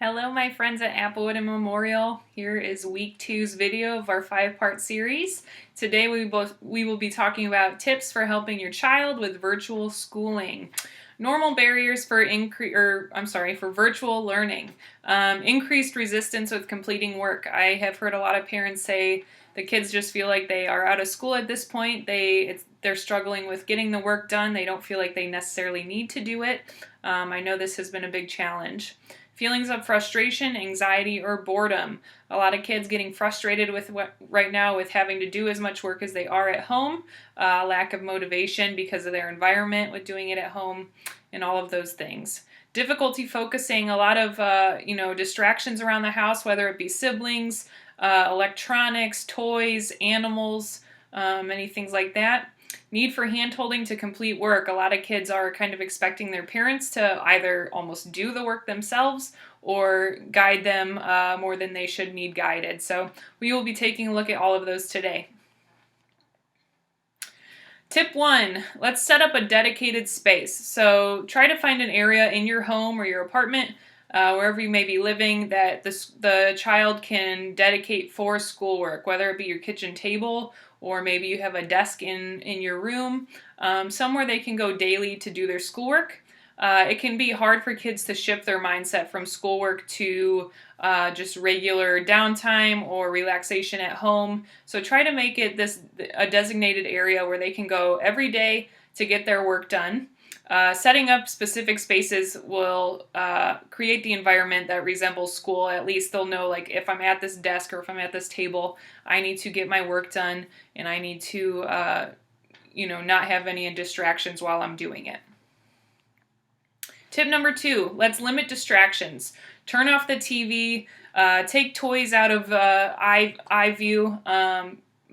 Hello my friends at Applewood and Memorial. Here is week 2's video of our 5-part series. Today we will be talking about tips for helping your child with virtual schooling. Normal barriers for virtual learning. Increased resistance with completing work. I have heard a lot of parents say the kids just feel like they are out of school at this point. They're struggling with getting the work done. They don't feel like they necessarily need to do it. I know this has been a big challenge. Feelings of frustration, anxiety, or boredom. A lot of kids getting frustrated with right now with having to do as much work as they are at home. Lack of motivation because of their environment with doing it at home, and all of those things. Difficulty focusing. A lot of distractions around the house, whether it be siblings, electronics, toys, animals, many things like that. Need for hand-holding to complete work. A lot of kids are kind of expecting their parents to either almost do the work themselves or guide them more than they should need guided. So we will be taking a look at all of those today. Tip 1, let's set up a dedicated space. So try to find an area in your home or your apartment, wherever you may be living, that the child can dedicate for schoolwork, whether it be your kitchen table or maybe you have a desk in your room, somewhere they can go daily to do their schoolwork. It can be hard for kids to shift their mindset from schoolwork to just regular downtime or relaxation at home. So try to make it a designated area where they can go every day to get their work done. Setting up specific spaces will create the environment that resembles school. At least they'll know, like, if I'm at this desk or if I'm at this table, I need to get my work done and I need to, not have any distractions while I'm doing it. Tip number 2, let's limit distractions. Turn off the TV, take toys out of eye view.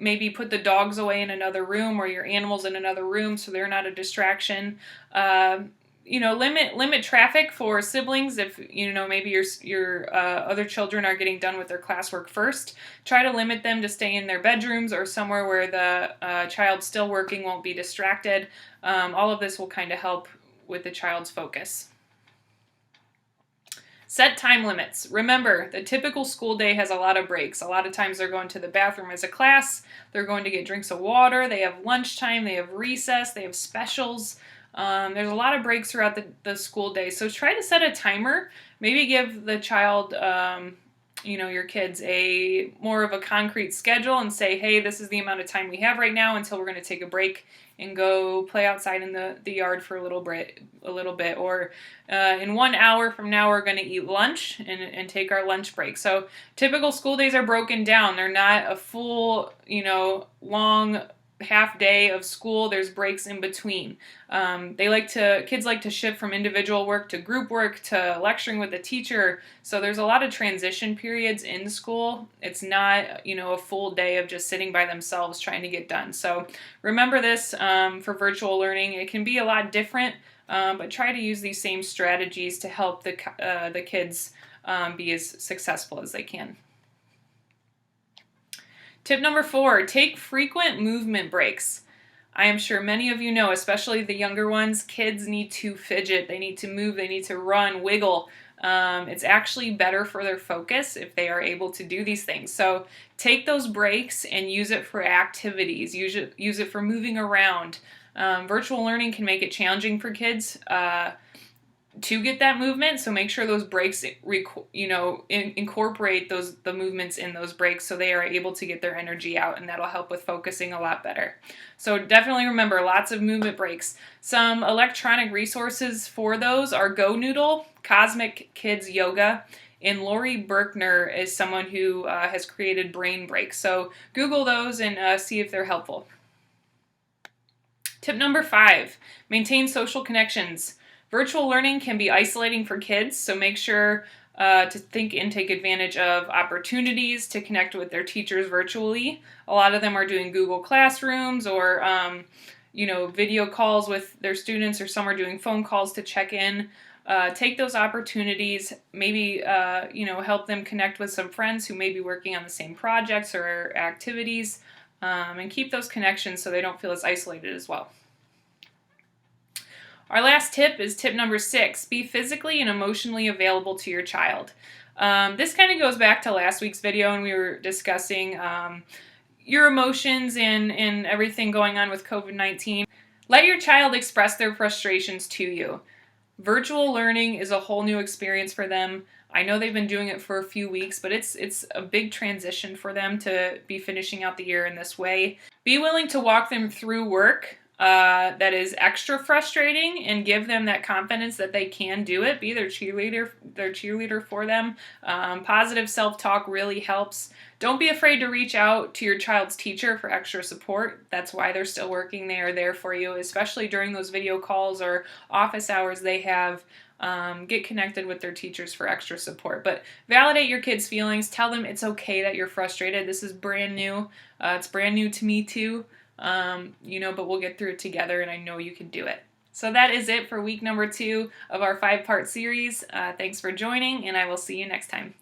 Maybe put the dogs away in another room or your animals in another room so they're not a distraction. Limit traffic for siblings. If maybe your other children are getting done with their classwork first, try to limit them to stay in their bedrooms or somewhere where the child still working won't be distracted. All of this will kind of help with the child's focus. Set time limits. Remember, the typical school day has a lot of breaks. A lot of times they're going to the bathroom as a class, they're going to get drinks of water, they have lunchtime, they have recess, they have specials. There's a lot of breaks throughout the school day. So try to set a timer. Maybe give the child, your kids more of a concrete schedule and say, hey, this is the amount of time we have right now until we're going to take a break and go play outside in the yard for a little bit. Or in 1 hour from now, we're going to eat lunch and take our lunch break. So typical school days are broken down. They're not a full, long half day of school. There's breaks in between. Kids like to shift from individual work to group work to lecturing with the teacher. So there's a lot of transition periods in school. It's not, a full day of just sitting by themselves trying to get done. So remember this for virtual learning. It can be a lot different, but try to use these same strategies to help the kids be as successful as they can. Tip number 4, take frequent movement breaks. I am sure many of you know, especially the younger ones, kids need to fidget, they need to move, they need to run, wiggle. It's actually better for their focus if they are able to do these things. So take those breaks and use it for activities, use it for moving around. Virtual learning can make it challenging for kids to get that movement, so make sure those breaks, incorporate the movements in those breaks so they are able to get their energy out, and that'll help with focusing a lot better. So definitely remember, lots of movement breaks. Some electronic resources for those are GoNoodle, Cosmic Kids Yoga, and Lori Berkner is someone who has created Brain Breaks. So Google those and see if they're helpful. Tip number 5, maintain social connections. Virtual learning can be isolating for kids, so make sure to think and take advantage of opportunities to connect with their teachers virtually. A lot of them are doing Google Classrooms or video calls with their students, or some are doing phone calls to check in. Take those opportunities, maybe help them connect with some friends who may be working on the same projects or activities, and keep those connections so they don't feel as isolated as well. Our last tip is tip number 6. Be physically and emotionally available to your child. This kind of goes back to last week's video, and we were discussing your emotions and everything going on with COVID-19. Let your child express their frustrations to you. Virtual learning is a whole new experience for them. I know they've been doing it for a few weeks, but it's a big transition for them to be finishing out the year in this way. Be willing to walk them through work that is extra frustrating and give them that confidence that they can do it. Be their cheerleader for them. Positive self-talk really helps. Don't be afraid to reach out to your child's teacher for extra support. That's why they're still working. They are there for you, especially during those video calls or office hours they have. Get connected with their teachers for extra support. But validate your kids' feelings. Tell them it's okay that you're frustrated. This is brand new. It's brand new to me too. But we'll get through it together, and I know you can do it. So that is it for week number 2 of our 5-part series. Thanks for joining, and I will see you next time.